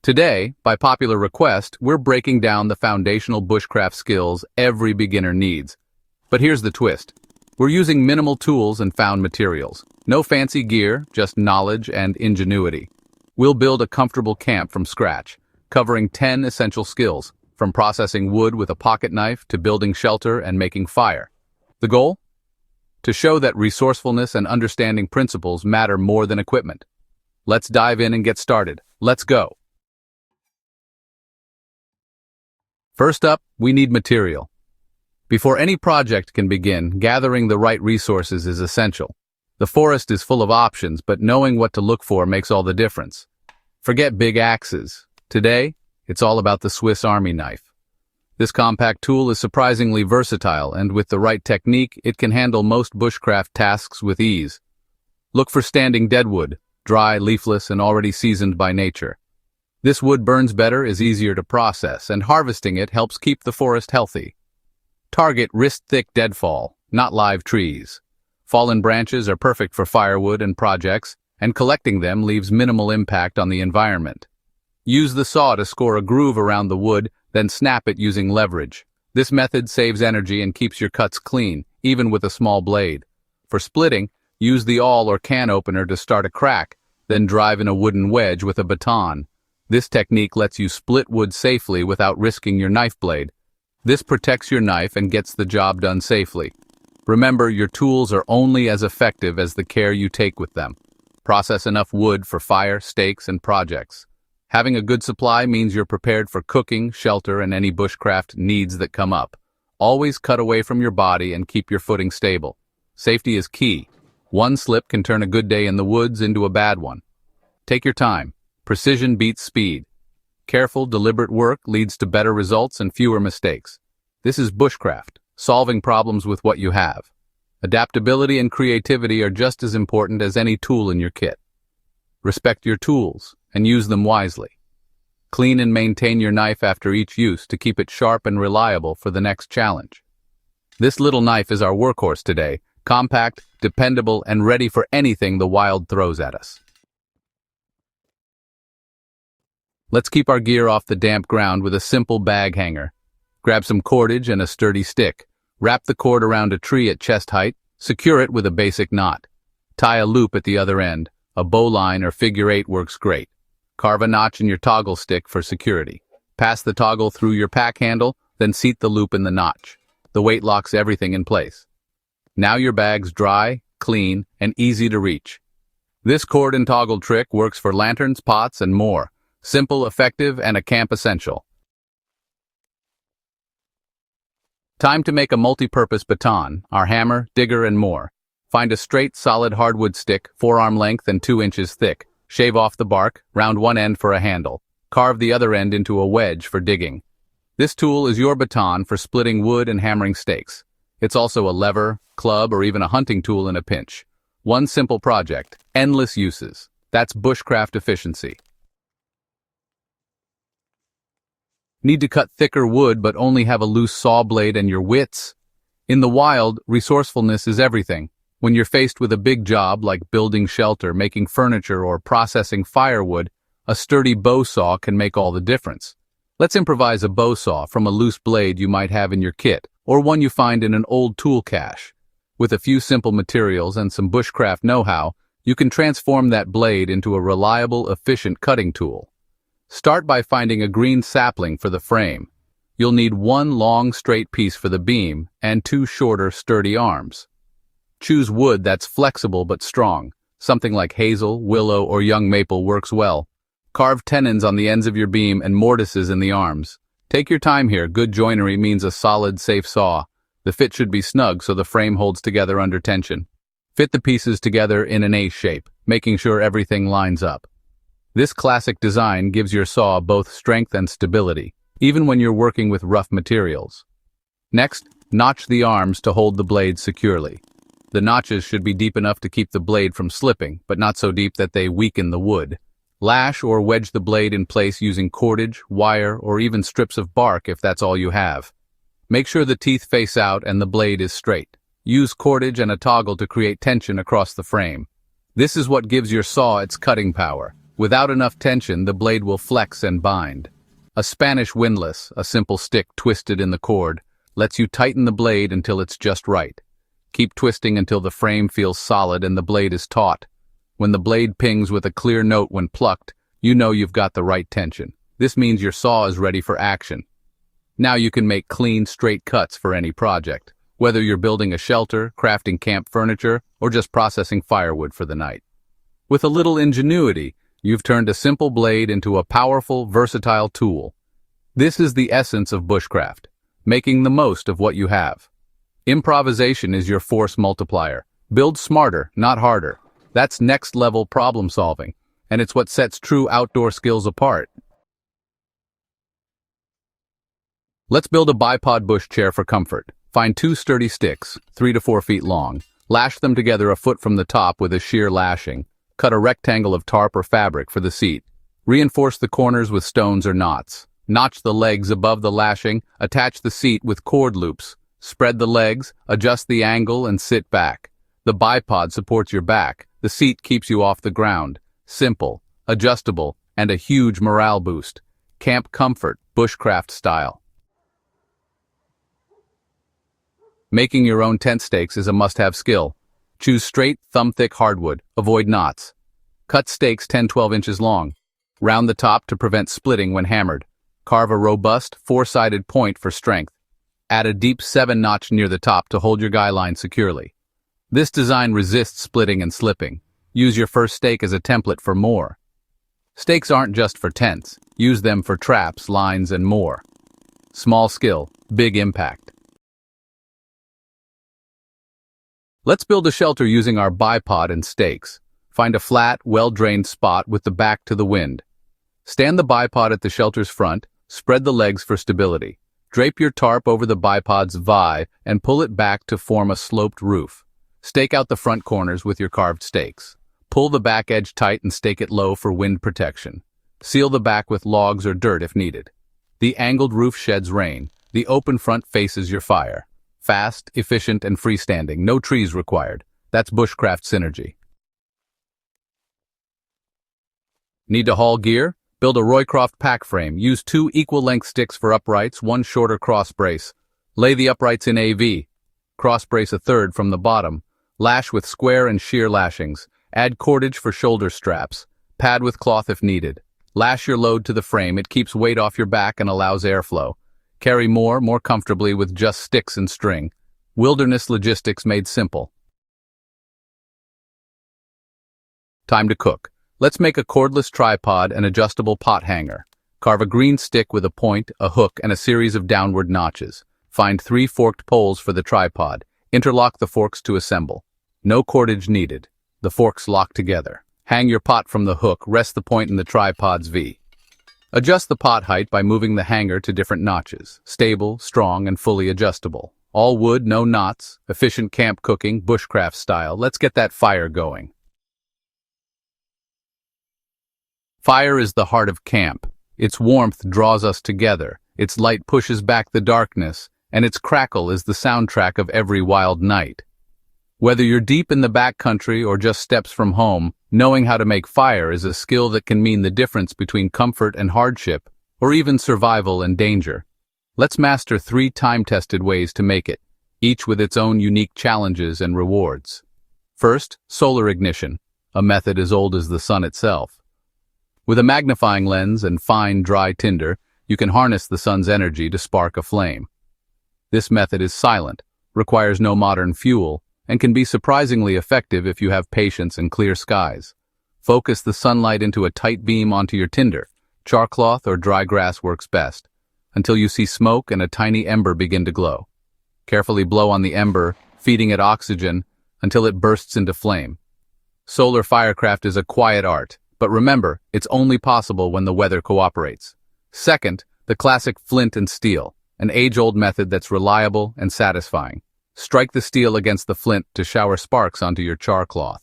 Today, by popular request, we're breaking down the foundational bushcraft skills every beginner needs. But here's the twist. We're using minimal tools and found materials. No fancy gear, just knowledge and ingenuity. We'll build a comfortable camp from scratch, covering 10 essential skills, from processing wood with a pocket knife to building shelter and making fire. The goal? To show that resourcefulness and understanding principles matter more than equipment. Let's dive in and get started. Let's go. First up, we need material. Before any project can begin, gathering the right resources is essential. The forest is full of options, but knowing what to look for makes all the difference. Forget big axes. Today, it's all about the Swiss Army knife. This compact tool is surprisingly versatile, and with the right technique, it can handle most bushcraft tasks with ease. Look for standing deadwood, dry, leafless, and already seasoned by nature. This wood burns better, is easier to process, and harvesting it helps keep the forest healthy. Target wrist-thick deadfall, not live trees. Fallen branches are perfect for firewood and projects, and collecting them leaves minimal impact on the environment. Use the saw to score a groove around the wood, then snap it using leverage. This method saves energy and keeps your cuts clean, even with a small blade. For splitting, use the awl or can opener to start a crack, then drive in a wooden wedge with a baton. This technique lets you split wood safely without risking your knife blade. This protects your knife and gets the job done safely. Remember, your tools are only as effective as the care you take with them. Process enough wood for fire, stakes, and projects. Having a good supply means you're prepared for cooking, shelter, and any bushcraft needs that come up. Always cut away from your body and keep your footing stable. Safety is key. One slip can turn a good day in the woods into a bad one. Take your time. Precision beats speed. Careful, deliberate work leads to better results and fewer mistakes. This is bushcraft, solving problems with what you have. Adaptability and creativity are just as important as any tool in your kit. Respect your tools and use them wisely. Clean and maintain your knife after each use to keep it sharp and reliable for the next challenge. This little knife is our workhorse today, compact, dependable, and ready for anything the wild throws at us. Let's keep our gear off the damp ground with a simple bag hanger. Grab some cordage and a sturdy stick. Wrap the cord around a tree at chest height. Secure it with a basic knot. Tie a loop at the other end. A bowline or figure 8 works great. Carve a notch in your toggle stick for security. Pass the toggle through your pack handle, then seat the loop in the notch. The weight locks everything in place. Now your bag's dry, clean, and easy to reach. This cord and toggle trick works for lanterns, pots, and more. Simple, effective, and a camp essential. Time to make a multi-purpose baton, our hammer, digger, and more. Find a straight, solid hardwood stick, 4-arm length and 2 inches thick. Shave off the bark, round one end for a handle. Carve the other end into a wedge for digging. This tool is your baton for splitting wood and hammering stakes. It's also a lever, club, or even a hunting tool in a pinch. One simple project, endless uses. That's bushcraft efficiency. Need to cut thicker wood but only have a loose saw blade and your wits? In the wild, resourcefulness is everything. When you're faced with a big job like building shelter, making furniture, or processing firewood, a sturdy bow saw can make all the difference. Let's improvise a bow saw from a loose blade you might have in your kit, or one you find in an old tool cache. With a few simple materials and some bushcraft know-how, you can transform that blade into a reliable, efficient cutting tool. Start by finding a green sapling for the frame. You'll need one long, straight piece for the beam and 2 shorter, sturdy arms. Choose wood that's flexible but strong. Something like hazel, willow, or young maple works well. Carve tenons on the ends of your beam and mortises in the arms. Take your time here. Good joinery means a solid, safe saw. The fit should be snug so the frame holds together under tension. Fit the pieces together in an A shape, making sure everything lines up. This classic design gives your saw both strength and stability, even when you're working with rough materials. Next, notch the arms to hold the blade securely. The notches should be deep enough to keep the blade from slipping, but not so deep that they weaken the wood. Lash or wedge the blade in place using cordage, wire, or even strips of bark if that's all you have. Make sure the teeth face out and the blade is straight. Use cordage and a toggle to create tension across the frame. This is what gives your saw its cutting power. Without enough tension, the blade will flex and bind. A Spanish windlass, a simple stick twisted in the cord, lets you tighten the blade until it's just right. Keep twisting until the frame feels solid and the blade is taut. When the blade pings with a clear note when plucked, you know you've got the right tension. This means your saw is ready for action. Now you can make clean, straight cuts for any project, whether you're building a shelter, crafting camp furniture, or just processing firewood for the night. With a little ingenuity, you've turned a simple blade into a powerful, versatile tool. This is the essence of bushcraft, making the most of what you have. Improvisation is your force multiplier. Build smarter, not harder. That's next-level problem solving, and it's what sets true outdoor skills apart. Let's build a bipod bush chair for comfort. Find 2 sturdy sticks, 3 to 4 feet long. Lash them together a foot from the top with a shear lashing. Cut a rectangle of tarp or fabric for the seat. Reinforce the corners with stones or knots. Notch the legs above the lashing. Attach the seat with cord loops. Spread the legs, adjust the angle, and sit back. The bipod supports your back. The seat keeps you off the ground. Simple, adjustable, and a huge morale boost. Camp comfort, bushcraft style. Making your own tent stakes is a must-have skill. Choose straight, thumb-thick hardwood. Avoid knots. Cut stakes 10-12 inches long. Round the top to prevent splitting when hammered. Carve a robust, 4-sided point for strength. Add a deep 7-notch near the top to hold your guy line securely. This design resists splitting and slipping. Use your first stake as a template for more. Stakes aren't just for tents. Use them for traps, lines, and more. Small skill, big impact. Let's build a shelter using our bipod and stakes. Find a flat, well-drained spot with the back to the wind. Stand the bipod at the shelter's front, spread the legs for stability. Drape your tarp over the bipod's V and pull it back to form a sloped roof. Stake out the front corners with your carved stakes. Pull the back edge tight and stake it low for wind protection. Seal the back with logs or dirt if needed. The angled roof sheds rain. The open front faces your fire. Fast, efficient, and freestanding. No trees required. That's bushcraft synergy. Need to haul gear? Build a Roycroft pack frame. Use 2 equal-length sticks for uprights, 1 shorter cross brace. Lay the uprights in AV. Cross brace a third from the bottom. Lash with square and shear lashings. Add cordage for shoulder straps. Pad with cloth if needed. Lash your load to the frame. It keeps weight off your back and allows airflow. Carry more comfortably with just sticks and string. Wilderness logistics made simple. Time to cook. Let's make a cordless tripod and adjustable pot hanger. Carve a green stick with a point, a hook, and a series of downward notches. Find 3 forked poles for the tripod. Interlock the forks to assemble. No cordage needed. The forks lock together. Hang your pot from the hook. Rest the point in the tripod's V. Adjust the pot height by moving the hanger to different notches. Stable, strong, and fully adjustable. All wood, no knots. Efficient camp cooking, bushcraft style. Let's get that fire going. Fire is the heart of camp. Its warmth draws us together. Its light pushes back the darkness, and its crackle is the soundtrack of every wild night. Whether you're deep in the backcountry or just steps from home, knowing how to make fire is a skill that can mean the difference between comfort and hardship, or even survival and danger. Let's master 3 time-tested ways to make it, each with its own unique challenges and rewards. First, solar ignition, a method as old as the sun itself. With a magnifying lens and fine, dry tinder, you can harness the sun's energy to spark a flame. This method is silent, requires no modern fuel, and can be surprisingly effective if you have patience and clear skies. Focus the sunlight into a tight beam onto your tinder. Charcloth or dry grass works best, until you see smoke and a tiny ember begin to glow. Carefully blow on the ember, feeding it oxygen, until it bursts into flame. Solar firecraft is a quiet art, but remember, it's only possible when the weather cooperates. Second, the classic flint and steel, an age-old method that's reliable and satisfying. Strike the steel against the flint to shower sparks onto your char cloth.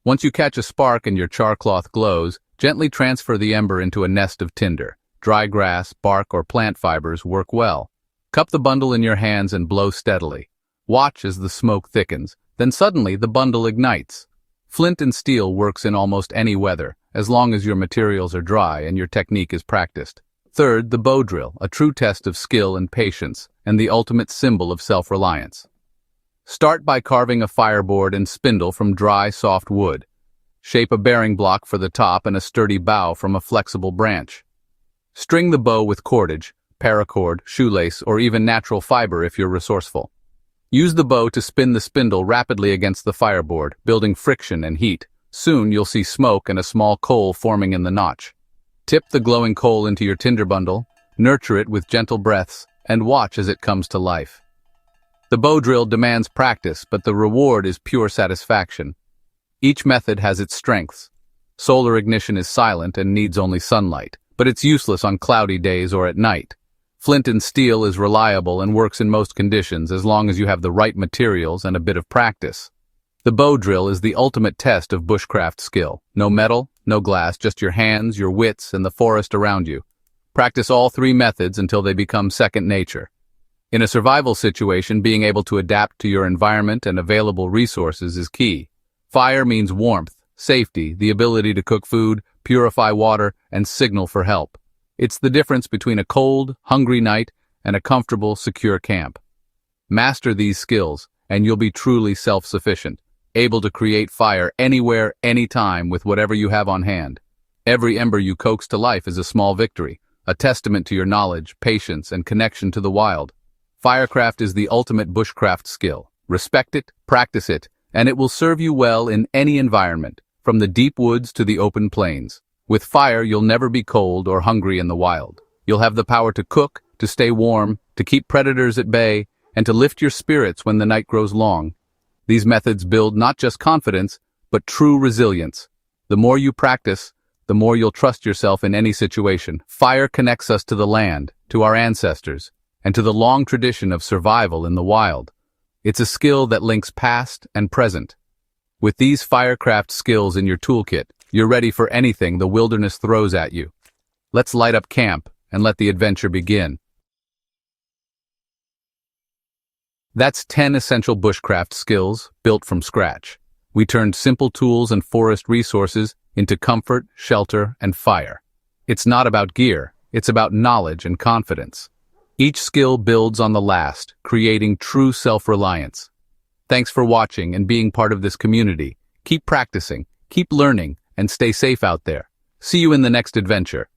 Once you catch a spark and your char cloth glows, gently transfer the ember into a nest of tinder. Dry grass, bark, or plant fibers work well. Cup the bundle in your hands and blow steadily. Watch as the smoke thickens, then suddenly the bundle ignites. Flint and steel works in almost any weather, as long as your materials are dry and your technique is practiced. Third, the bow drill, a true test of skill and patience, and the ultimate symbol of self-reliance. Start by carving a fireboard and spindle from dry, soft wood. Shape a bearing block for the top and a sturdy bow from a flexible branch. String the bow with cordage, paracord, shoelace, or even natural fiber if you're resourceful. Use the bow to spin the spindle rapidly against the fireboard, building friction and heat. Soon you'll see smoke and a small coal forming in the notch. Tip the glowing coal into your tinder bundle, nurture it with gentle breaths, and watch as it comes to life. The bow drill demands practice, but the reward is pure satisfaction. Each method has its strengths. Solar ignition is silent and needs only sunlight, but it's useless on cloudy days or at night. Flint and steel is reliable and works in most conditions as long as you have the right materials and a bit of practice. The bow drill is the ultimate test of bushcraft skill. No metal, no glass, just your hands, your wits, and the forest around you. Practice all three methods until they become second nature. In a survival situation, being able to adapt to your environment and available resources is key. Fire means warmth, safety, the ability to cook food, purify water, and signal for help. It's the difference between a cold, hungry night and a comfortable, secure camp. Master these skills, and you'll be truly self-sufficient, able to create fire anywhere, anytime with whatever you have on hand. Every ember you coax to life is a small victory, a testament to your knowledge, patience, and connection to the wild. Firecraft is the ultimate bushcraft skill. Respect it, practice it, and it will serve you well in any environment, from the deep woods to the open plains. With fire, you'll never be cold or hungry in the wild. You'll have the power to cook, to stay warm, to keep predators at bay, and to lift your spirits when the night grows long. These methods build not just confidence, but true resilience. The more you practice, the more you'll trust yourself in any situation. Fire connects us to the land, to our ancestors, and to the long tradition of survival in the wild. It's a skill that links past and present. With these Firecraft skills in your toolkit, you're ready for anything the wilderness throws at you. Let's light up camp and let the adventure begin. That's 10 essential bushcraft skills built from scratch. We turned simple tools and forest resources into comfort, shelter, and fire. It's not about gear, it's about knowledge and confidence. Each skill builds on the last, creating true self-reliance. Thanks for watching and being part of this community. Keep practicing, keep learning, and stay safe out there. See you in the next adventure.